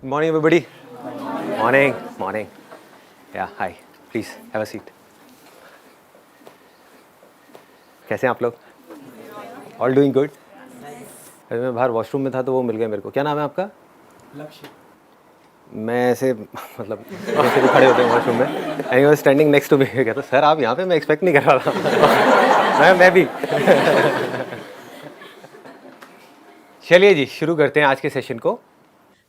Good morning, everybody. Morning, morning. Yeah, hi. Please have a seat. कैसे हैं आप लोग? All doing good? अभी मैं बाहर वॉशरूम में था तो वो मिल गया मेरे को. क्या नाम है आपका? लक्ष्य. मैं ऐसे मतलब ऐसे भी खड़े होते हैं वॉशरूम में. And he was standing next to me. कहता सर आप यहाँ पे, मैं एक्सपेक्ट नहीं कर रहा था. मैं भी. चलिए जी शुरू करते हैं आज के सेशन को.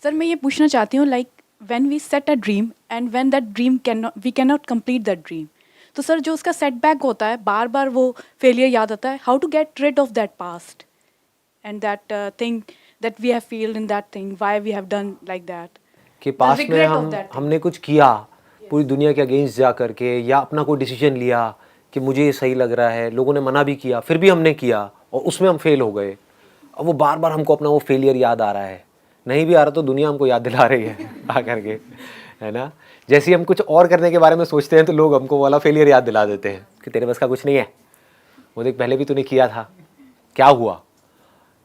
सर मैं ये पूछना चाहती हूँ like when we set a dream and when that dream we can not complete that dream, तो सर जो उसका सेटबैक होता है, बार बार वो फेलियर याद आता है, how to get rid of that past and that thing that we have feeled in that thing, why we have done like that. कि पास्ट में हमने कुछ किया पूरी दुनिया के अगेंस्ट जा करके, या अपना कोई डिसीजन लिया कि मुझे ये सही लग रहा है, लोगों ने मना भी किया फिर भी हमने किया और उसमें हम फेल हो गए. अब वो बार बार हमको अपना वो फेलियर याद आ रहा है. नहीं भी आ रहा तो दुनिया हमको याद दिला रही है आ करके, है ना. जैसे ही हम कुछ और करने के बारे में सोचते हैं तो लोग हमको वाला फेलियर याद दिला देते हैं कि तेरे बस का कुछ नहीं है, वो देख पहले भी तूने किया था, क्या हुआ.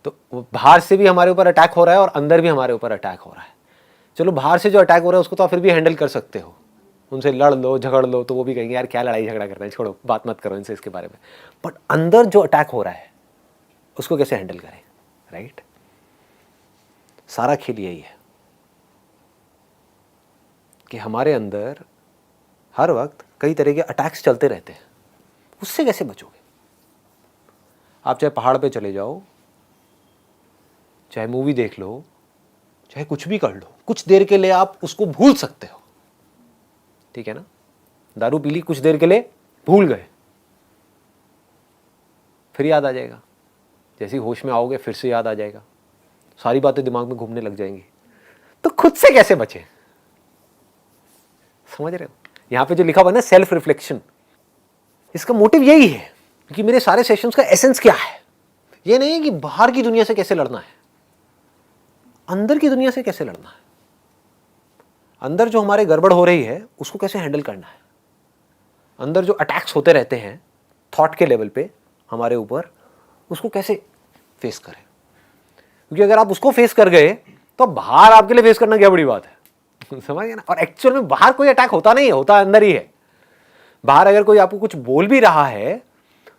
तो बाहर से भी हमारे ऊपर अटैक हो रहा है और अंदर भी हमारे ऊपर अटैक हो रहा है. चलो बाहर से जो अटैक हो रहा है उसको तो आप फिर भी हैंडल कर सकते हो, उनसे लड़ लो झगड़ लो तो वो भी कहेंगे यार क्या लड़ाई झगड़ा करना है, छोड़ो बात मत करो इनसे इसके बारे में. बट अंदर जो अटैक हो रहा है उसको कैसे हैंडल करें, राइट. सारा खेल यही है कि हमारे अंदर हर वक्त कई तरह के अटैक्स चलते रहते हैं. उससे कैसे बचोगे. आप चाहे पहाड़ पे चले जाओ, चाहे मूवी देख लो, चाहे कुछ भी कर लो, कुछ देर के लिए आप उसको भूल सकते हो, ठीक है ना. दारू पी ली, कुछ देर के लिए भूल गए, फिर याद आ जाएगा. जैसे ही होश में आओगे फिर से याद आ जाएगा, सारी बातें दिमाग में घूमने लग जाएंगी. तो खुद से कैसे बचे, समझ रहे हो. यहां पे जो लिखा हुआ है ना सेल्फ रिफ्लेक्शन, इसका मोटिव यही है कि मेरे सारे सेशंस का एसेंस क्या है. ये नहीं है कि बाहर की दुनिया से कैसे लड़ना है, अंदर की दुनिया से कैसे लड़ना है. अंदर जो हमारे गड़बड़ हो रही है उसको कैसे हैंडल करना है. अंदर जो अटैक्स होते रहते हैं थॉट के लेवल पे हमारे ऊपर, उसको कैसे फेस करें. क्योंकि अगर आप उसको फेस कर गए तो बाहर आपके लिए फेस करना क्या बड़ी बात है. समझ गए ना. और एक्चुअल में बाहर कोई अटैक होता नहीं है, होता अंदर ही है. बाहर अगर कोई आपको कुछ बोल भी रहा है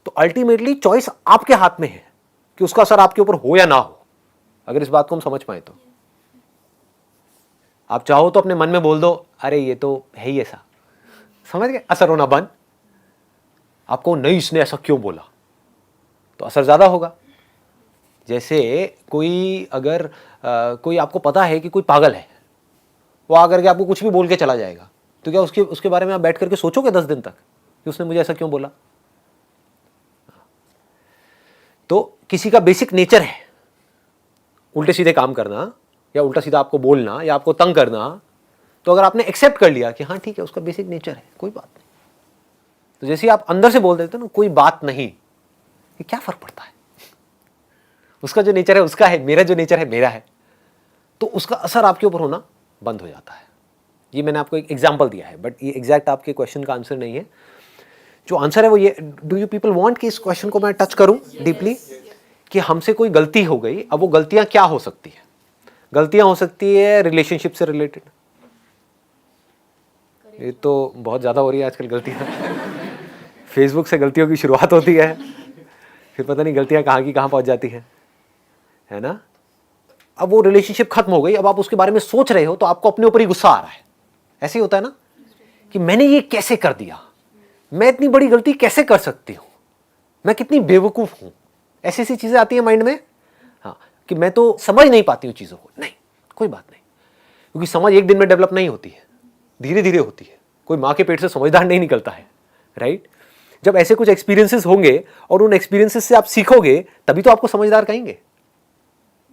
तो अल्टीमेटली चॉइस आपके हाथ में है कि उसका असर आपके ऊपर हो या ना हो. अगर इस बात को हम समझ पाए तो आप चाहो तो अपने मन में बोल दो अरे ये तो है ही ऐसा, समझ गए, असर होना बंद. आपको नहीं इसने ऐसा क्यों बोला, तो असर ज्यादा होगा. जैसे कोई अगर कोई आपको पता है कि कोई पागल है, वो आकर के आपको कुछ भी बोल के चला जाएगा, तो क्या उसके बारे में आप बैठ करके सोचोगे 10 दिन तक कि उसने मुझे ऐसा क्यों बोला. तो किसी का बेसिक नेचर है उल्टे सीधे काम करना, या उल्टा सीधा आपको बोलना, या आपको तंग करना. तो अगर आपने एक्सेप्ट कर लिया कि हाँ ठीक है उसका बेसिक नेचर है, कोई बात नहीं, तो जैसे आप अंदर से बोल देते हो ना कोई बात नहीं, कि क्या फर्क पड़ता है, उसका जो नेचर है उसका है, मेरा जो नेचर है मेरा है, तो उसका असर आपके ऊपर होना बंद हो जाता है. ये मैंने आपको एक एग्जांपल दिया है, बट ये एग्जैक्ट आपके क्वेश्चन का आंसर नहीं है. जो आंसर है वो ये, डू यू पीपल वांट कि इस क्वेश्चन को मैं टच करूं डीपली, कि हमसे कोई गलती हो गई. अब वो गलतियां क्या हो सकती है. गलतियां हो सकती है रिलेशनशिप से रिलेटेड. ये तो बहुत ज्यादा हो रही है आजकल गलतियां. फेसबुक से गलतियों की शुरुआत होती है, फिर पता नहीं गलतियां कहाँ की कहाँ पहुंच जाती है ना. अब वो रिलेशनशिप खत्म हो गई, अब आप उसके बारे में सोच रहे हो तो आपको अपने ऊपर ही गुस्सा आ रहा है. ऐसे ही होता है ना कि मैंने ये कैसे कर दिया, मैं इतनी बड़ी गलती कैसे कर सकती हूं, मैं कितनी बेवकूफ हूं. ऐसी ऐसी चीजें आती है माइंड में. हाँ, कि मैं तो समझ नहीं पाती हूँ चीजों को. नहीं, कोई बात नहीं, क्योंकि समझ एक दिन में डेवलप नहीं होती है, धीरे धीरे होती है. कोई माँ के पेट से समझदार नहीं निकलता है, राइट. जब ऐसे कुछ एक्सपीरियंसेस होंगे और उन एक्सपीरियंसेस से आप सीखोगे तभी तो आपको समझदार कहेंगे.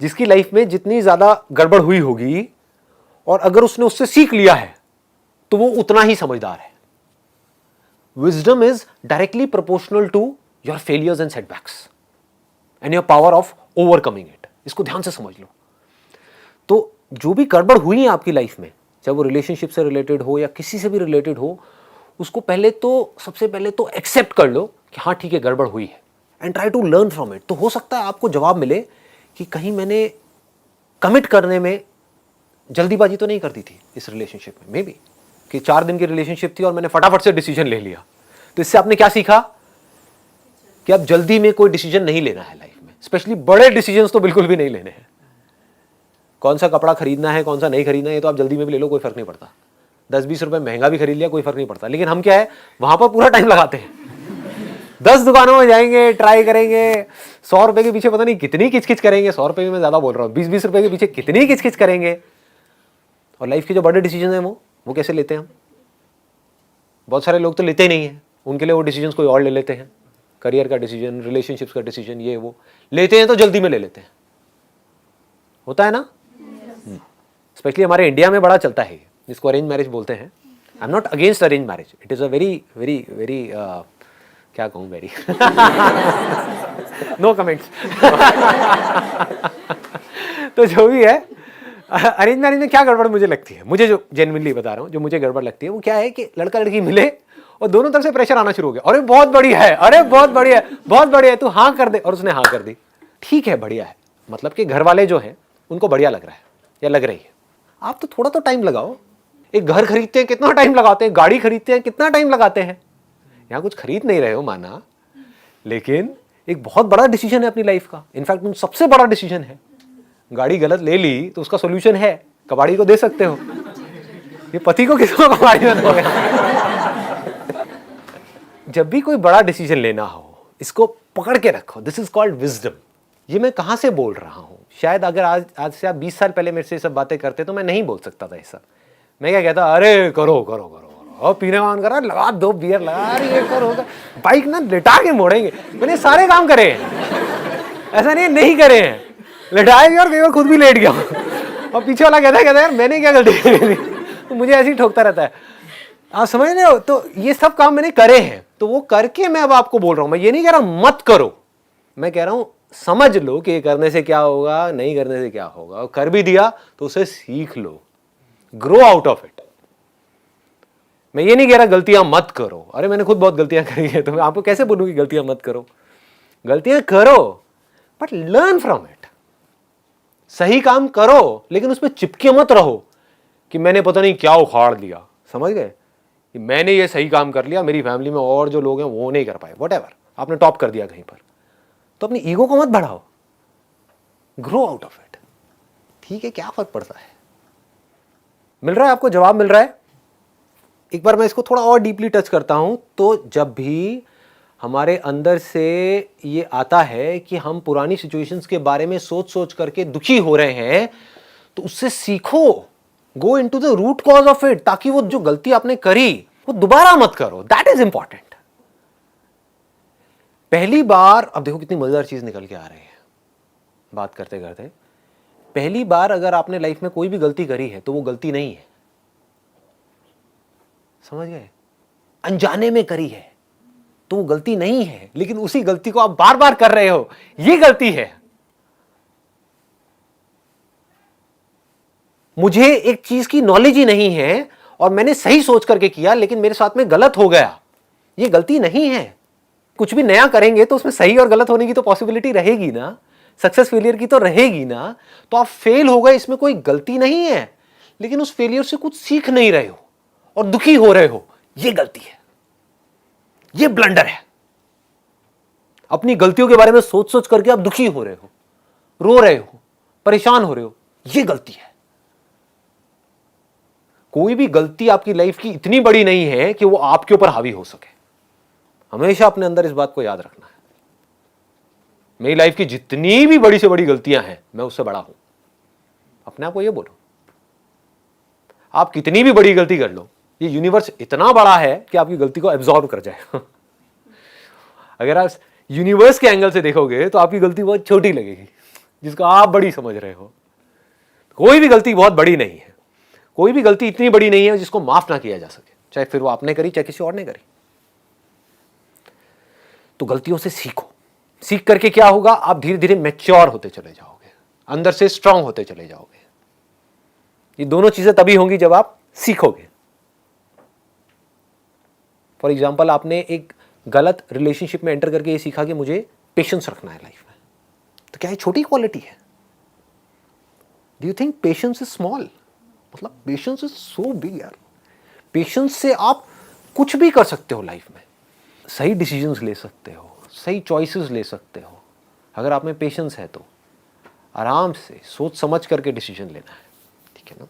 जिसकी लाइफ में जितनी ज्यादा गड़बड़ हुई होगी और अगर उसने उससे सीख लिया है तो वो उतना ही समझदार है. Wisdom is directly proportional to your failures and setbacks and your power of overcoming it. इसको ध्यान से समझ लो. तो जो भी गड़बड़ हुई है आपकी लाइफ में, चाहे वो रिलेशनशिप से रिलेटेड हो या किसी से भी रिलेटेड हो, उसको सबसे पहले तो एक्सेप्ट कर लो कि हाँ ठीक है गड़बड़ हुई है, and try to learn from it. तो हो सकता है आपको जवाब मिले कि कहीं मैंने कमिट करने में जल्दीबाजी तो नहीं करती थी इस रिलेशनशिप में, मे बी कि 4 दिन की रिलेशनशिप थी और मैंने फटाफट से डिसीजन ले लिया। तो इससे आपने क्या सीखा कि अब जल्दी में कोई डिसीजन नहीं लेना है लाइफ में, स्पेशली बड़े डिसीजंस तो बिल्कुल भी नहीं लेने हैं। कौन सा कपड़ा खरीदना है, कौन सा नहीं खरीदना है, ये तो आप जल्दी में भी ले लो, कोई फर्क नहीं पड़ता। 10-20 रुपए महंगा भी खरीद लिया, कोई फर्क नहीं पड़ता। लेकिन हम क्या है, वहां पर पूरा टाइम लगाते हैं। 10 दुकानों में जाएंगे, ट्राई करेंगे, 100 रुपए के पीछे पता नहीं कितनी किचकिच करेंगे। 100 रुपए में मैं ज्यादा बोल रहा हूँ, 20-20 रुपए के पीछे कितनी किचकिच करेंगे। और लाइफ के जो बड़े डिसीजन है वो कैसे लेते हैं हम? बहुत सारे लोग तो लेते ही नहीं है, उनके लिए वो डिसीजन कोई और ले लेते हैं। करियर का डिसीजन, रिलेशनशिप्स का डिसीजन, ये वो लेते हैं तो जल्दी में ले लेते हैं। होता है ना, स्पेशली हमारे इंडिया में बड़ा चलता है, जिसको अरेंज मैरिज बोलते हैं। I am not against arrange marriage, it is a very very very क्या कहूँ, वेरी नो कमेंट्स। तो जो भी है, अरेंज मैरिज में क्या गड़बड़ मुझे लगती है, मुझे जो जेन्युइनली बता रहा हूँ, जो मुझे गड़बड़ लगती है वो क्या है कि लड़का लड़की मिले और दोनों तरफ से प्रेशर आना शुरू हो गया। अरे बहुत बढ़िया है, अरे बहुत बढ़िया है, बहुत बढ़िया है, तू हाँ कर दे। और उसने हाँ कर दी, ठीक है, बढ़िया है। मतलब कि घर वाले जो हैं उनको बढ़िया लग रहा है या लग रही है। आप तो थोड़ा तो टाइम लगाओ। एक घर खरीदते हैं कितना टाइम लगाते हैं, गाड़ी खरीदते हैं कितना टाइम लगाते हैं। यहाँ कुछ खरीद नहीं रहे हो माना, लेकिन एक बहुत बड़ा डिसीजन है अपनी लाइफ का। इनफैक्ट सबसे बड़ा डिसीजन है। गाड़ी गलत ले ली तो उसका सोल्यूशन है, कबाड़ी को दे सकते हो। ये पति को किसको कबाड़ी में दोगे? जब भी कोई बड़ा डिसीजन लेना हो, इसको पकड़ के रखो। This is called wisdom. ये मैं कहां से बोल रहा हूं? शायद अगर आज से आप 20 साल पहले मेरे से ये सब बातें करते तो मैं नहीं बोल सकता था ये सब। मैं क्या कहता, अरे करो करो करो, और पीने मान करा, लगा 2 बियर लगा, अरे ये करो, बाइक ना लिटा के मोड़ेंगे। मैंने सारे काम करे हैं, ऐसा नहीं करे हैं, लिटाए भी और कई बार खुद भी लेट गया। और पीछे वाला कहता है यार मैंने क्या गलती की? तो मुझे ऐसे ही ठोकता रहता है। आप समझ रहे हो? तो ये सब काम मैंने करे हैं, तो वो करके मैं अब आपको बोल रहा हूं। मैं ये नहीं कह रहा मत करो, मैं कह रहा हूं समझ लो कि ये करने से क्या होगा, नहीं करने से क्या होगा। और कर भी दिया तो उसे सीख लो, ग्रो आउट ऑफ इट। मैं ये नहीं कह रहा गलतियां मत करो। अरे मैंने खुद बहुत गलतियां करी है, तो मैं आपको कैसे बोलूं कि गलतियां मत करो? गलतियां करो, बट लर्न फ्रॉम इट। सही काम करो, लेकिन उसमें चिपके मत रहो कि मैंने पता नहीं क्या उखाड़ दिया। समझ गए? कि मैंने ये सही काम कर लिया, मेरी फैमिली में और जो लोग हैं वो नहीं कर पाए, व्हाटएवर, आपने टॉप कर दिया कहीं पर। तो अपनी ईगो को मत बढ़ाओ, ग्रो आउट ऑफ इट। ठीक है, क्या फर्क पड़ता है? मिल रहा है आपको जवाब? मिल रहा है? एक बार मैं इसको थोड़ा और डीपली टच करता हूं। तो जब भी हमारे अंदर से ये आता है कि हम पुरानी सिचुएशंस के बारे में सोच सोच करके दुखी हो रहे हैं, तो उससे सीखो, go into the root cause of it, ताकि वो जो गलती आपने करी वो दोबारा मत करो। That is important. पहली बार, अब देखो कितनी मजेदार चीज निकल के आ रही है बात करते करते। पहली बार अगर आपने लाइफ में कोई भी गलती करी है तो वो गलती नहीं है। समझ गए? अनजाने में करी है तो वो गलती नहीं है, लेकिन उसी गलती को आप बार बार कर रहे हो, ये गलती है। मुझे एक चीज की नॉलेज ही नहीं है और मैंने सही सोच करके किया, लेकिन मेरे साथ में गलत हो गया, ये गलती नहीं है। कुछ भी नया करेंगे तो उसमें सही और गलत होने की तो पॉसिबिलिटी रहेगी ना, सक्सेस फेलियर की तो रहेगी ना। तो आप फेल हो गए, इसमें कोई गलती नहीं है, लेकिन उस फेलियर से कुछ सीख नहीं रहे हो और दुखी हो रहे हो, ये गलती है, ये ब्लंडर है। अपनी गलतियों के बारे में सोच सोच करके आप दुखी हो रहे हो, रो रहे हो, परेशान हो रहे हो, ये गलती है। कोई भी गलती आपकी लाइफ की इतनी बड़ी नहीं है कि वो आपके ऊपर हावी हो सके। हमेशा अपने अंदर इस बात को याद रखना है। मेरी लाइफ की जितनी भी बड़ी से बड़ी गलतियां हैं, मैं उससे बड़ा हूं। अपने आप को ये बोलो। आप कितनी भी बड़ी गलती कर लो, ये यूनिवर्स इतना बड़ा है कि आपकी गलती को एब्जॉर्ब कर जाए। अगर आप यूनिवर्स के एंगल से देखोगे तो आपकी गलती बहुत छोटी लगेगी, जिसको आप बड़ी समझ रहे हो। कोई भी गलती बहुत बड़ी नहीं है, कोई भी गलती इतनी बड़ी नहीं है जिसको माफ ना किया जा सके, चाहे फिर वो आपने करी चाहे किसी और ने करी। तो गलतियों से सीखो। सीख करके क्या होगा? आप धीरे धीरे मैच्योर होते चले जाओगे, अंदर से स्ट्रांग होते चले जाओगे। ये दोनों चीजें तभी होंगी जब आप सीखोगे। फॉर एग्जाम्पल, आपने एक गलत रिलेशनशिप में एंटर करके ये सीखा कि मुझे पेशेंस रखना है लाइफ में, तो क्या ये छोटी क्वालिटी है? Do you think patience is small? मतलब पेशेंस इज सो बिग यार। पेशेंस से आप कुछ भी कर सकते हो लाइफ में, सही डिसीजंस ले सकते हो, सही चॉइसेस ले सकते हो। अगर आप में पेशेंस है तो आराम से सोच समझ करके डिसीजन लेना है, ठीक है ना।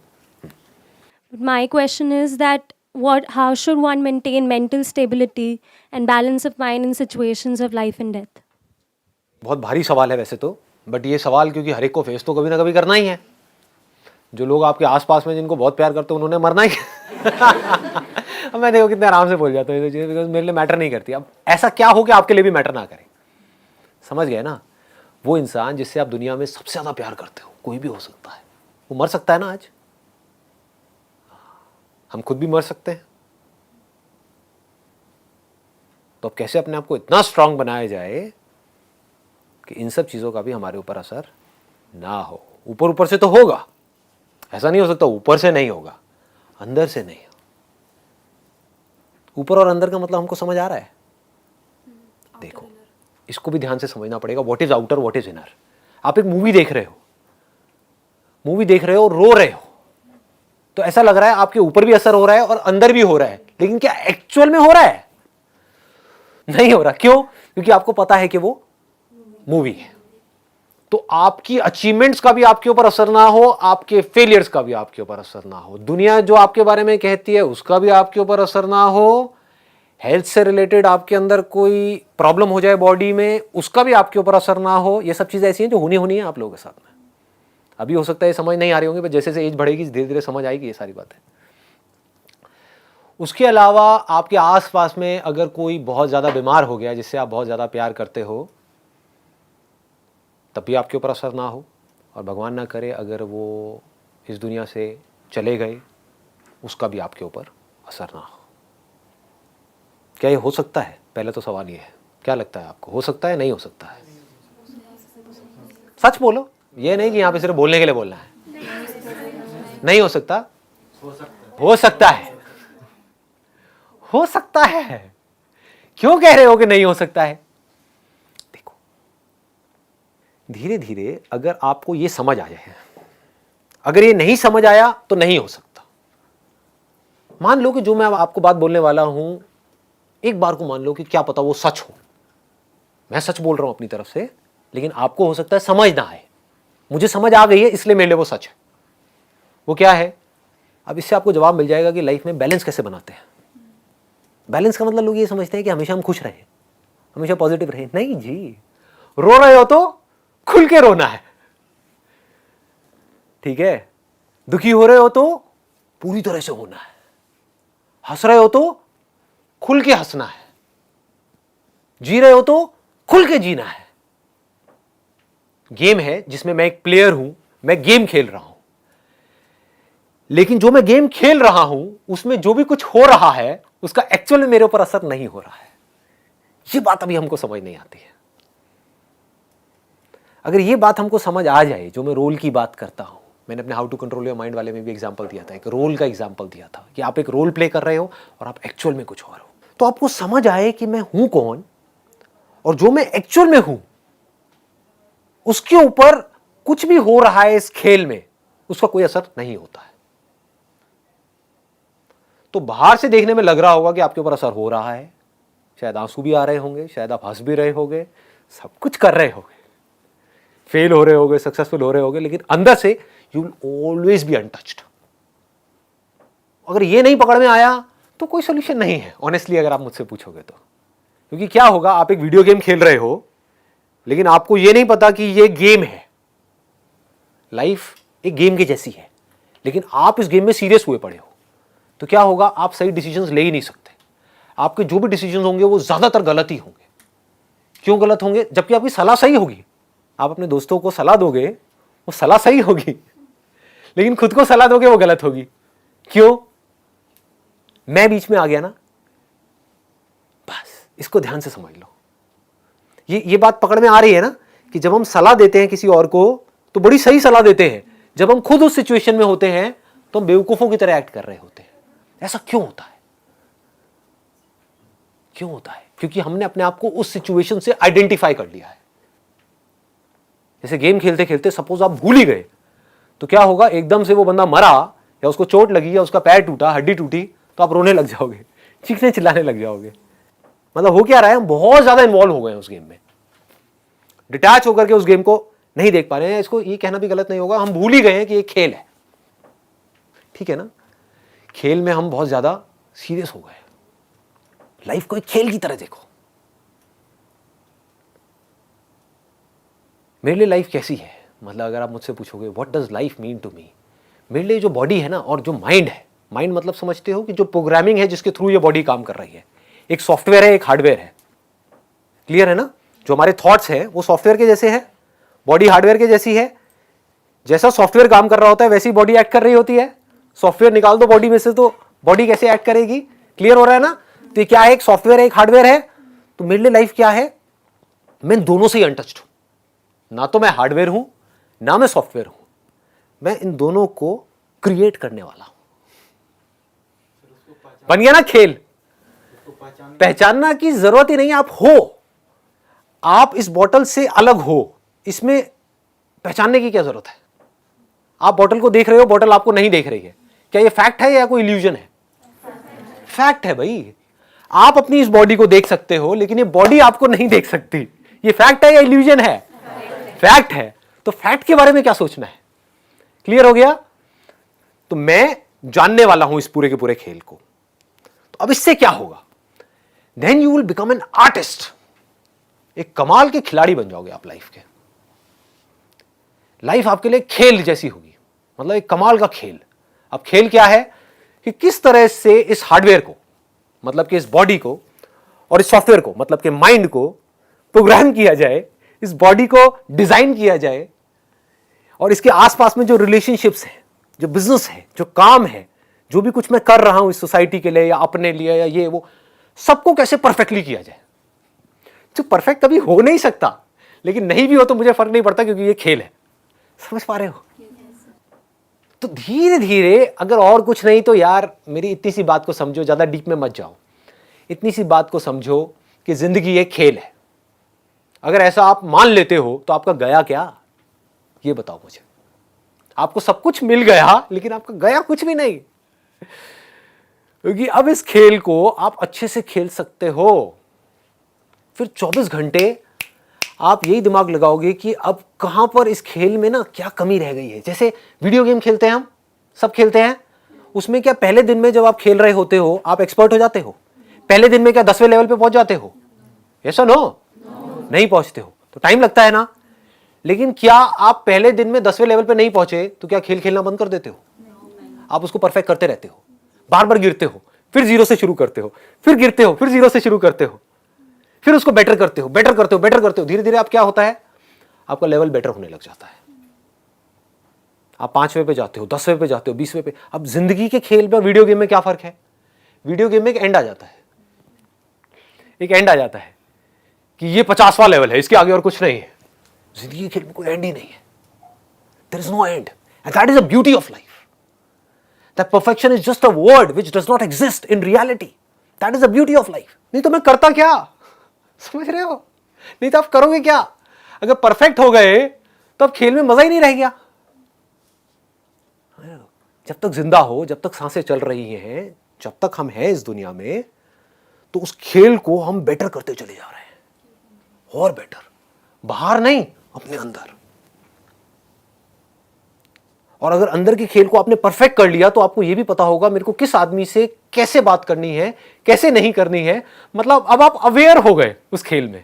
My question is that how should one maintain mental stability and balance of mind in situations of life and death? बहुत भारी सवाल है वैसे तो, बट ये सवाल क्योंकि हर एक को फेस तो कभी ना कभी करना ही है। जो लोग आपके आसपास में जिनको बहुत प्यार करते हैं उन्होंने मरना ही अब मैं देखो कितने आराम से बोल जाता हूँ, बिकॉज मेरे लिए मैटर नहीं करती। अब ऐसा क्या हो कि आपके लिए भी मैटर ना करे, समझ गए ना। वो इंसान जिससे आप दुनिया में सबसे ज़्यादा प्यार करते हो, कोई भी हो सकता है, वो मर सकता है ना। आज हम खुद भी मर सकते हैं, तो अब कैसे अपने आप को इतना स्ट्रांग बनाया जाए कि इन सब चीज़ों का भी हमारे ऊपर असर ना हो। ऊपर ऊपर से तो होगा, ऐसा नहीं हो सकता ऊपर से नहीं होगा, अंदर से नहीं। ऊपर और अंदर का मतलब हमको समझ आ रहा है। देखो इसको भी ध्यान से समझना पड़ेगा, what is outer what is inner. आप एक मूवी देख रहे हो, रो रहे हो, तो ऐसा लग रहा है आपके ऊपर भी असर हो रहा है और अंदर भी हो रहा है, लेकिन क्या एक्चुअल में हो रहा है? नहीं हो रहा। क्यों? क्योंकि आपको पता है कि वो मूवी है। तो आपकी अचीवमेंट्स का भी आपके ऊपर असर ना हो, आपके फेलियर्स का भी आपके ऊपर असर ना हो, दुनिया जो आपके बारे में कहती है उसका भी आपके ऊपर असर ना हो, हेल्थ से रिलेटेड आपके अंदर कोई प्रॉब्लम हो जाए बॉडी में, उसका भी आपके ऊपर असर ना हो। ये सब चीजें ऐसी हैं जो होनी है आप लोगों के साथ में। अभी हो सकता है समझ नहीं आ रही होंगी, पर जैसे जैसे एज बढ़ेगी धीरे धीरे समझ आएगी ये सारी बातें। उसके अलावा आपके आसपास में अगर कोई बहुत ज्यादा बीमार हो गया जिससे आप बहुत ज्यादा प्यार करते हो, तब भी आपके ऊपर असर ना हो। और भगवान ना करे अगर वो इस दुनिया से चले गए, उसका भी आपके ऊपर असर ना हो। क्या ये हो सकता है? पहले तो सवाल ये है, क्या लगता है आपको, हो सकता है नहीं हो सकता है? सच बोलो, ये नहीं कि यहां पे सिर्फ बोलने के लिए बोलना है। नहीं हो सकता? हो सकता है। हो सकता है। क्यों कह रहे हो कि नहीं हो सकता है? देखो धीरे धीरे अगर आपको ये समझ आ जाए, अगर ये नहीं समझ आया तो नहीं हो सकता। मान लो कि जो मैं आपको बात बोलने वाला हूं, एक बार को मान लो कि क्या पता वो सच हो, मैं सच बोल रहा हूं अपनी तरफ से, लेकिन आपको हो सकता है समझ ना आए। मुझे समझ आ गई है इसलिए मेरे लिए वो सच है। वो क्या है? अब इससे आपको जवाब मिल जाएगा कि लाइफ में बैलेंस कैसे बनाते हैं। बैलेंस का मतलब लोग ये समझते हैं कि हमेशा हम खुश रहें, हमेशा पॉजिटिव रहें। नहीं जी, रो रहे हो तो खुल के रोना है, ठीक है। दुखी हो रहे हो तो पूरी तरह से होना है, हंस रहे हो तो खुल के हंसना है, जी रहे हो तो खुल के जीना है। गेम है जिसमें मैं एक प्लेयर हूं, मैं गेम खेल रहा हूं, लेकिन जो मैं गेम खेल रहा हूं उसमें जो भी कुछ हो रहा है उसका एक्चुअल में मेरे ऊपर असर नहीं हो रहा है। ये बात अभी हमको समझ नहीं आती है। अगर ये बात हमको समझ आ जाए, जो मैं रोल की बात करता हूं, मैंने अपने how to control your mind वाले में भी एग्जांपल दिया था, एक रोल का एग्जांपल दिया था कि आप एक रोल प्ले कर रहे हो और आप एक्चुअल में कुछ और हो। तो आपको समझ आए कि मैं हूं कौन और जो मैं एक्चुअल में हूं उसके ऊपर कुछ भी हो रहा है इस खेल में, उसका कोई असर नहीं होता है। तो बाहर से देखने में लग रहा होगा कि आपके ऊपर असर हो रहा है, शायद आंसू भी आ रहे होंगे, शायद आप हंस भी रहे होंगे, सब कुछ कर रहे होंगे, फेल हो रहे होंगे, सक्सेसफुल हो रहे होंगे, लेकिन अंदर से you will always be untouched. अगर ये नहीं पकड़ में आया तो कोई सोल्यूशन नहीं है, ऑनेस्टली अगर आप मुझसे पूछोगे तो। क्योंकि क्या होगा, आप एक वीडियो गेम खेल रहे हो लेकिन आपको यह नहीं पता कि यह गेम है। लाइफ एक गेम के जैसी है, लेकिन आप इस गेम में सीरियस हुए पड़े हो, तो क्या होगा, आप सही डिसीजंस ले ही नहीं सकते। आपके जो भी डिसीजंस होंगे वो ज्यादातर गलत ही होंगे। क्यों गलत होंगे? जबकि आपकी सलाह सही होगी। आप अपने दोस्तों को सलाह दोगे, वो सलाह सही होगी, लेकिन खुद को सलाह दोगे वो गलत होगी। क्यों? मैं बीच में आ गया ना। बस इसको ध्यान से समझ लो। ये बात पकड़ में आ रही है ना कि जब हम सलाह देते हैं किसी और को तो बड़ी सही सलाह देते हैं, जब हम खुद उस सिचुएशन में होते हैं तो हम बेवकूफों की तरह एक्ट कर रहे होते हैं। ऐसा क्यों होता है? क्यों होता है? क्योंकि हमने अपने आप को उस सिचुएशन से आइडेंटिफाई कर लिया है। जैसे गेम खेलते खेलते सपोज आप भूल ही गए, तो क्या होगा, एकदम से वो बंदा मरा, या उसको चोट लगी या उसका पैर टूटा, हड्डी टूटी, तो आप रोने लग जाओगे, चीखने चिल्लाने लग जाओगे। मतलब हो क्या रहा है, हम बहुत ज्यादा इन्वॉल्व हो गए हैं उस गेम में, डिटैच होकर के उस गेम को नहीं देख पा रहे हैं। इसको ये कहना भी गलत नहीं होगा, हम भूल ही गए हैं कि ये खेल है, ठीक है ना। खेल में हम बहुत ज्यादा सीरियस हो गए। लाइफ को एक खेल की तरह देखो। मेरे लिए लाइफ कैसी है, मतलब अगर आप मुझसे पूछोगे what does life mean to me, मेरे लिए जो बॉडी है ना और जो माइंड है, माइंड मतलब समझते हो कि जो प्रोग्रामिंग है जिसके थ्रू ये बॉडी काम कर रही है, एक सॉफ्टवेयर है, एक हार्डवेयर है, क्लियर है ना। जो हमारे थॉट्स हैं वो सॉफ्टवेयर के जैसे है, बॉडी हार्डवेयर के जैसी है। जैसा सॉफ्टवेयर काम कर रहा होता है वैसी बॉडी एक्ट कर रही होती है। सॉफ्टवेयर निकाल दो बॉडी में से तो बॉडी कैसे एक्ट करेगी, क्लियर हो रहा है ना। तो क्या है, एक सॉफ्टवेयर है, एक हार्डवेयर है। तो मेरे लिए लाइफ क्या है, मैं दोनों से ही अनटच्ड हूं, ना तो मैं हार्डवेयर हूं ना मैं सॉफ्टवेयर हूं, मैं इन दोनों को क्रिएट करने वाला हूं। बन गया ना खेल। पहचानना की जरूरत ही नहीं, आप हो, आप इस बोतल से अलग हो, इसमें पहचानने की क्या जरूरत है। आप बोतल को देख रहे हो, बोतल आपको नहीं देख रही है, क्या ये फैक्ट है या कोई इल्यूजन है? फैक्ट है भाई। आप अपनी इस बॉडी को देख सकते हो लेकिन ये बॉडी आपको नहीं देख सकती। ये फैक्ट है या इल्यूजन है? फैक्ट है। तो फैक्ट के बारे में क्या सोचना है, क्लियर हो गया। तो मैं जानने वाला हूं इस पूरे के पूरे खेल को। तो अब इससे क्या होगा, then you will become an artist. एक कमाल के खिलाड़ी बन जाओगे आप लाइफ के। लाइफ आपके लिए खेल जैसी होगी, मतलब एक कमाल का खेल। अब खेल क्या है कि किस तरह से इस हार्डवेयर को, मतलब कि इस बॉडी को, और इस सॉफ्टवेयर को, मतलब कि माइंड को प्रोग्राम किया जाए, इस बॉडी को डिजाइन किया जाए, और इसके आसपास में जो रिलेशनशिप्स है, जो बिजनेस है, जो काम है, जो भी कुछ मैं कर रहा हूं इस सोसाइटी के लिए या अपने लिए या ये वो, सबको कैसे परफेक्टली किया जाए। जो परफेक्ट कभी हो नहीं सकता, लेकिन नहीं भी हो तो मुझे फर्क नहीं पड़ता क्योंकि ये खेल है। समझ पा रहे हो? तो धीरे धीरे, अगर और कुछ नहीं तो यार मेरी इतनी सी बात को समझो, ज्यादा डीप में मत जाओ, इतनी सी बात को समझो कि जिंदगी एक खेल है। अगर ऐसा आप मान लेते हो तो आपका गया क्या, ये बताओ मुझे। आपको सब कुछ मिल गया लेकिन आपका गया कुछ भी नहीं, क्योंकि अब इस खेल को आप अच्छे से खेल सकते हो। फिर 24 घंटे आप यही दिमाग लगाओगे कि अब कहां पर इस खेल में ना क्या कमी रह गई है। जैसे वीडियो गेम खेलते हैं, हम सब खेलते हैं, उसमें क्या पहले दिन में जब आप खेल रहे होते हो आप एक्सपर्ट हो जाते हो? पहले दिन में क्या 10वें लेवल पे पहुंच जाते हो? ऐसा नो नहीं पहुंचते हो, तो टाइम लगता है ना। लेकिन क्या आप पहले दिन में 10वें लेवल पे नहीं पहुंचे तो क्या खेल खेलना बंद कर देते हो? आप उसको परफेक्ट करते रहते हो, बार बार गिरते हो, फिर जीरो से शुरू करते हो, फिर गिरते हो, फिर जीरो से शुरू करते हो, फिर उसको बेटर करते हो, बेटर करते हो, बेटर करते हो। धीरे धीरे आप क्या होता है, आपका लेवल बेटर होने लग जाता है। आप 5वें पे जाते हो, 10वें पे जाते हो, 20वें पे। अब जिंदगी के खेल में वीडियो गेम में क्या फर्क है? वीडियो गेम में एक एंड आ जाता है, एक एंड आ जाता है कि ये 50वां लेवल है, इसके आगे और कुछ नहीं है। जिंदगी के खेल में कोई एंड ही नहीं है, there is no end, and that is the beauty of life. That perfection is just a word which does not exist in reality. That is the beauty of life. नहीं तो मैं करता क्या, समझ रहे हो? नहीं तो आप करोगे क्या? अगर परफेक्ट हो गए तो अब खेल में मजा ही नहीं रह गया। जब तक जिंदा हो, जब तक सांसें चल रही हैं, जब तक हम हैं इस दुनिया में, तो उस खेल को हम बेटर करते चले जा रहे हैं, और बेटर, बाहर नहीं, अपने अंदर। और अगर अंदर के खेल को आपने परफेक्ट कर लिया तो आपको यह भी पता होगा मेरे को किस आदमी से कैसे बात करनी है, कैसे नहीं करनी है। मतलब अब आप अवेयर हो गए उस खेल में।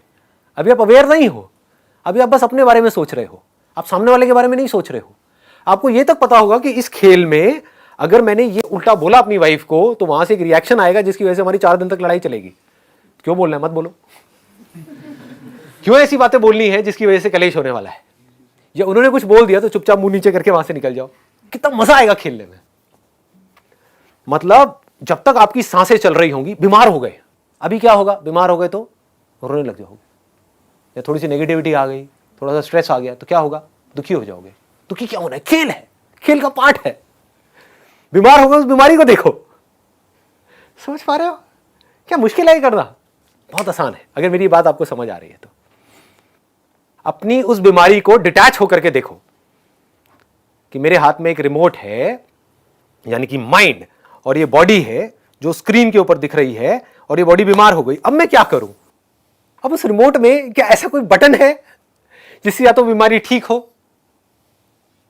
अभी आप अवेयर नहीं हो, अभी आप बस अपने बारे में सोच रहे हो, आप सामने वाले के बारे में नहीं सोच रहे हो। आपको यह तक पता होगा कि इस खेल में अगर मैंने ये उल्टा बोला अपनी वाइफ को तो वहां से एक रिएक्शन आएगा जिसकी वजह से हमारी 4 दिन तक लड़ाई चलेगी। क्यों बोलना है, मत बोलो। क्यों ऐसी बातें बोलनी है जिसकी वजह से कलेश होने वाला है, या उन्होंने कुछ बोल दिया तो चुपचाप मुंह नीचे करके वहां से निकल जाओ। कितना मजा आएगा खेलने में। मतलब जब तक आपकी सांसें चल रही होंगी, बीमार हो गए, अभी क्या होगा, बीमार हो गए तो रोने लग जाओगे, या थोड़ी सी नेगेटिविटी आ गई, थोड़ा सा स्ट्रेस आ गया तो क्या होगा, दुखी हो जाओगे। दुखी क्या होना है, खेल है, खेल का पार्ट है। बीमार होगा उस बीमारी को देखो। समझ पा रहे हो? क्या मुश्किल है करना, बहुत आसान है अगर मेरी बात आपको समझ आ रही है तो। अपनी उस बीमारी को डिटैच होकर के देखो कि मेरे हाथ में एक रिमोट है यानी कि माइंड, और ये बॉडी है जो स्क्रीन के ऊपर दिख रही है, और ये बॉडी बीमार हो गई। अब मैं क्या करूं? अब उस रिमोट में क्या ऐसा कोई बटन है जिससे या तो बीमारी ठीक हो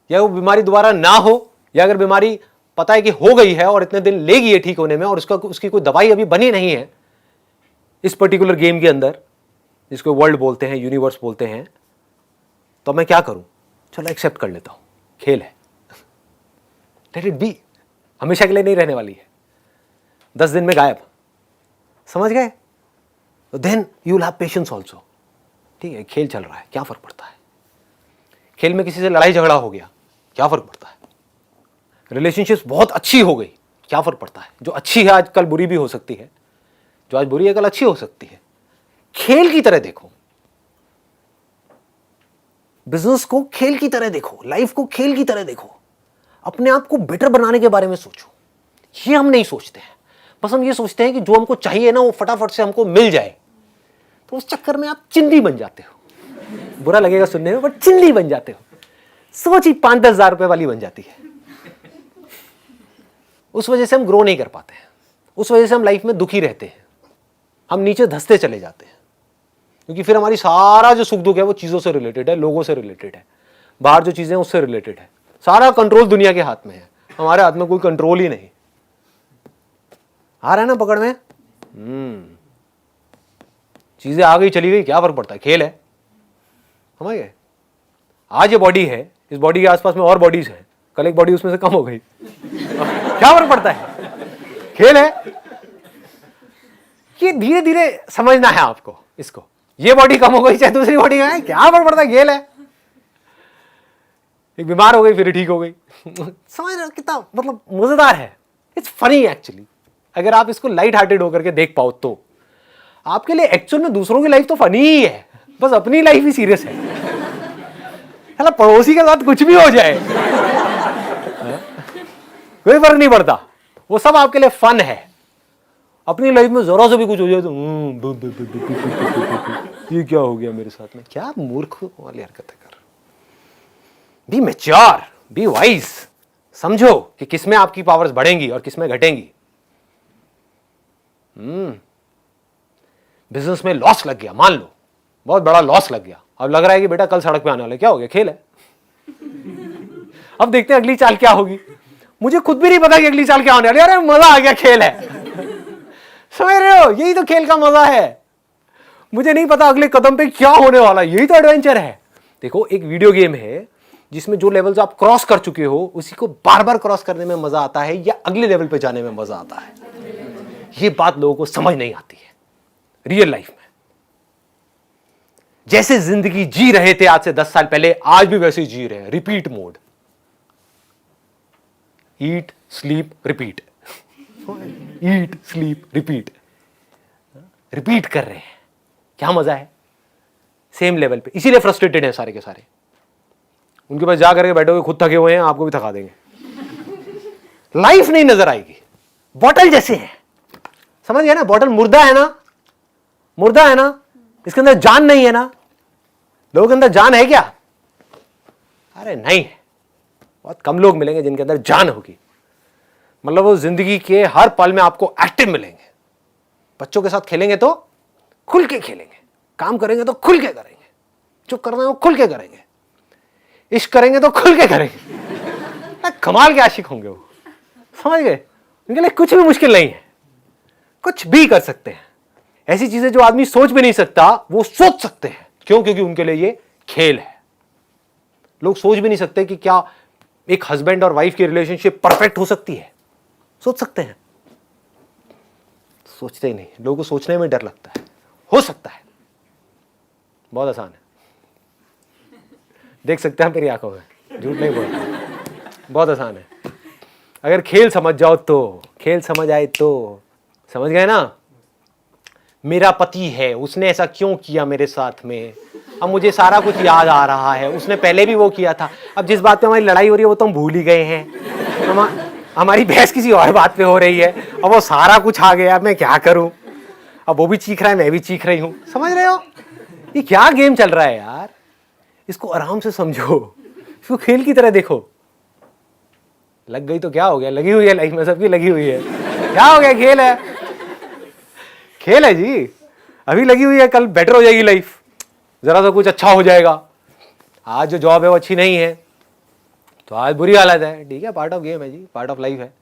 या वो बीमारी दोबारा ना हो, या अगर बीमारी पता है कि हो गई है और इतने दिन लेगी है ठीक होने में और उसकी कोई दवाई अभी बनी नहीं है इस पर्टिकुलर गेम के अंदर, जिसको वर्ल्ड बोलते हैं, यूनिवर्स बोलते हैं, तो मैं क्या करूं? चलो एक्सेप्ट कर लेता हूं, खेल है, लेट इट बी, हमेशा के लिए नहीं रहने वाली है, 10 दिन में गायब, समझ गए? तो then you will have patience also. ठीक है, खेल चल रहा है, क्या फर्क पड़ता है? खेल में किसी से लड़ाई झगड़ा हो गया, क्या फर्क पड़ता है? रिलेशनशिप्स बहुत अच्छी हो गई, क्या फर्क पड़ता है? जो अच्छी है आज कल बुरी भी हो सकती है, जो आज बुरी है कल अच्छी हो सकती है। खेल की तरह देखो, बिजनेस को खेल की तरह देखो, लाइफ को खेल की तरह देखो, अपने आप को बेटर बनाने के बारे में सोचो। ये हम नहीं सोचते हैं, बस हम ये सोचते हैं कि जो हमको चाहिए ना वो फटाफट से हमको मिल जाए, तो उस चक्कर में आप चिंदी बन जाते हो। बुरा लगेगा सुनने में, बट चिंदी बन जाते हो। सोच ही 5-10 हजार रुपए वाली बन जाती है। उस वजह से हम ग्रो नहीं कर पाते हैं, उस वजह से हम लाइफ में दुखी रहते हैं, हम नीचे धंसते चले जाते हैं, क्योंकि फिर हमारी सारा जो सुख दुख है वो चीज़ों से रिलेटेड है, लोगों से रिलेटेड है, बाहर जो चीज़ें हैं उससे रिलेटेड है। सारा कंट्रोल दुनिया के हाथ में है, हमारे हाथ में कोई कंट्रोल ही नहीं। आ रहा है ना पकड़ में? चीज़ें आ गई चली गई, क्या फर्क पड़ता है? खेल है, समझ गए? आज ये बॉडी है, इस बॉडी के आसपास में और बॉडीज हैं, कल एक बॉडी उसमें से कम हो गई, क्या फर्क पड़ता है? खेल है। ये धीरे धीरे समझना है आपको इसको। ये बॉडी कम हो गई चाहे दूसरी बॉडी है, क्या फर्क पड़ता है? खेल है। एक बीमार हो गई फिर ठीक हो गई। समझ रहे हो कितना मतलब मजेदार है? It's funny actually. अगर आप इसको लाइट हार्टेड होकर के देख पाओ तो आपके लिए एक्चुअल में दूसरों की लाइफ तो फनी ही है, बस अपनी लाइफ ही सीरियस है। है ना, पड़ोसी के साथ कुछ भी हो जाए कोई फर्क नहीं पड़ता, वो सब आपके लिए फन है। अपनी लाइफ में जरा से भी कुछ हो जाए तो ये क्या हो गया मेरे साथ में? क्या मूर्ख वाली हरकतें कर। Be mature, be wise. समझो कि किसमें आपकी पावर्स बढ़ेंगी और किसमें घटेंगी। बिजनेस में लॉस लग गया, मान लो बहुत बड़ा लॉस लग गया, अब लग रहा है कि बेटा कल सड़क पे आने वाले, क्या हो गया? खेल है। अब देखते हैं अगली चाल क्या होगी। मुझे खुद भी नहीं पता कि अगली चाल क्या होने वाली है। अरे मजा आ गया, खेल है। समझ रहे हो? यही तो खेल का मजा है। मुझे नहीं पता अगले कदम पे क्या होने वाला, यही तो एडवेंचर है। देखो, एक वीडियो गेम है जिसमें जो लेवल्स आप क्रॉस कर चुके हो उसी को बार बार क्रॉस करने में मजा आता है या अगले लेवल पे जाने में मजा आता है। ये बात लोगों को समझ नहीं आती है रियल लाइफ में। जैसे जिंदगी जी रहे थे आज से 10 साल पहले, आज भी वैसे ही जी रहे हैं। Repeat mode, eat sleep repeat, eat sleep repeat, repeat कर रहे हैं। क्या मजा है? सेम लेवल पे। इसीलिए फ्रस्ट्रेटेड है सारे के सारे। उनके पास जा करके बैठोगे, खुद थके हुए हैं, आपको भी थका देंगे। लाइफ नहीं नजर आएगी। बॉटल जैसे है, समझ गया ना? बॉटल मुर्दा है ना, मुर्दा है ना, इसके अंदर जान नहीं है ना। लोगों के अंदर जान है क्या? अरे नहीं है। बहुत कम लोग मिलेंगे जिनके अंदर जान होगी। मतलब वो जिंदगी के हर पल में आपको एक्टिव मिलेंगे। बच्चों के साथ खेलेंगे तो खुल के खेलेंगे, काम करेंगे तो खुल के करेंगे, जो करना है वो खुल के करेंगे, इश्क करेंगे तो खुल के करेंगे। कमाल के आशिक होंगे वो, समझ गए? उनके लिए कुछ भी मुश्किल नहीं है, कुछ भी कर सकते हैं। ऐसी चीजें जो आदमी सोच भी नहीं सकता वो सोच सकते हैं। क्यों? क्योंकि उनके लिए ये खेल है। लोग सोच भी नहीं सकते कि क्या एक हस्बैंड और वाइफ की रिलेशनशिप परफेक्ट हो सकती है। सोच सकते हैं? सोचते ही नहीं। लोगों को सोचने में डर लगता है। हो सकता है, बहुत आसान है। देख सकते हैं मेरी आंखों में, झूठ नहीं बोलता, बहुत आसान है। अगर खेल समझ जाओ तो, खेल समझ आए तो, समझ गए ना? मेरा पति है, उसने ऐसा क्यों किया मेरे साथ में, अब मुझे सारा कुछ याद आ रहा है, उसने पहले भी वो किया था। अब जिस बात पे हमारी लड़ाई हो रही है वो तो हम भूल ही गए हैं। हमारी बहस किसी और बात पे हो रही है, अब वो सारा कुछ आ गया, अब मैं क्या करूं? अब वो भी चीख रहा है, मैं भी चीख रही हूं। समझ रहे हो? ये क्या गेम चल रहा है यार? इसको आराम से समझो, इसको खेल की तरह देखो। लग गई तो क्या हो गया, लगी हुई है लाइफ में, सबकी लगी हुई है, क्या हो गया, खेल है, खेल है जी। अभी लगी हुई है, कल बेटर हो जाएगी लाइफ, जरा सा कुछ अच्छा हो जाएगा। आज जो जॉब है वो अच्छी नहीं है तो आज बुरी हालत है, ठीक है, पार्ट ऑफ गेम है जी, पार्ट ऑफ लाइफ है।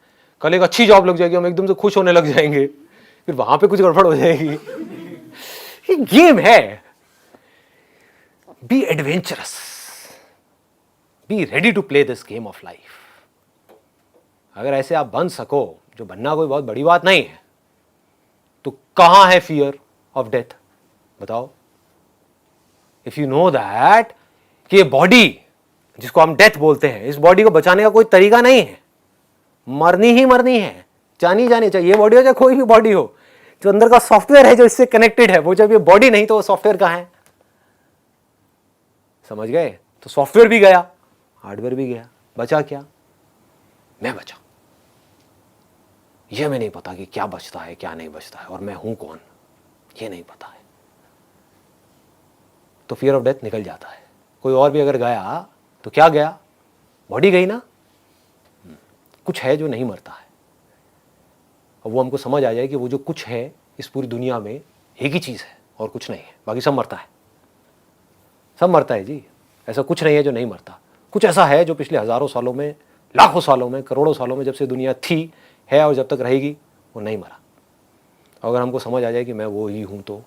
कल एक अच्छी जॉब लग जाएगी, हम एकदम से खुश होने लग जाएंगे, फिर वहां पे कुछ गड़बड़ हो जाएगी। ये गेम है। Be adventurous, be ready to play this game of life. अगर ऐसे आप बन सको, जो बनना कोई बहुत बड़ी बात नहीं है, तो कहां है फियर ऑफ डेथ, बताओ। इफ यू नो दैट कि ये बॉडी जिसको हम डेथ बोलते हैं, इस बॉडी को बचाने का कोई तरीका नहीं है, मरनी ही मरनी है, जानी जानी चाहिए, ये बॉडी हो चाहे कोई भी बॉडी हो, जो अंदर का सॉफ्टवेयर है जो इससे कनेक्टेड है, वो जब ये बॉडी नहीं तो वो सॉफ्टवेयर कहां है, समझ गए। तो सॉफ्टवेयर भी गया, हार्डवेयर भी गया, बचा क्या, मैं बचा। ये मैं नहीं पता कि क्या बचता है क्या नहीं बचता है, और मैं हूं कौन, ये नहीं पता है। तो फियर ऑफ डेथ निकल जाता है। कोई और भी अगर गया तो क्या गया, बॉडी गई ना, कुछ है जो नहीं मरता है। और वो हमको समझ आ जाए कि वो जो कुछ है इस पूरी दुनिया में एक ही चीज है और कुछ नहीं है, बाकी सब मरता है, सब मरता है जी। ऐसा कुछ नहीं है जो नहीं मरता, कुछ ऐसा है जो पिछले हजारों सालों में, लाखों सालों में, करोड़ों सालों में, जब से दुनिया थी, है और जब तक रहेगी, वो नहीं मरा। अगर हमको समझ आ जाए कि मैं वो ही हूं, तो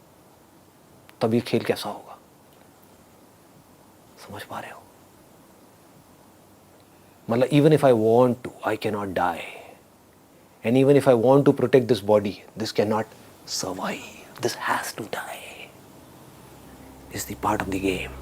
तब ये खेल कैसा होगा, समझ पा रहे हो। मतलब even if I want to, I cannot die, and even if I want to protect this body, this cannot survive, this has to die. It's the part of the game.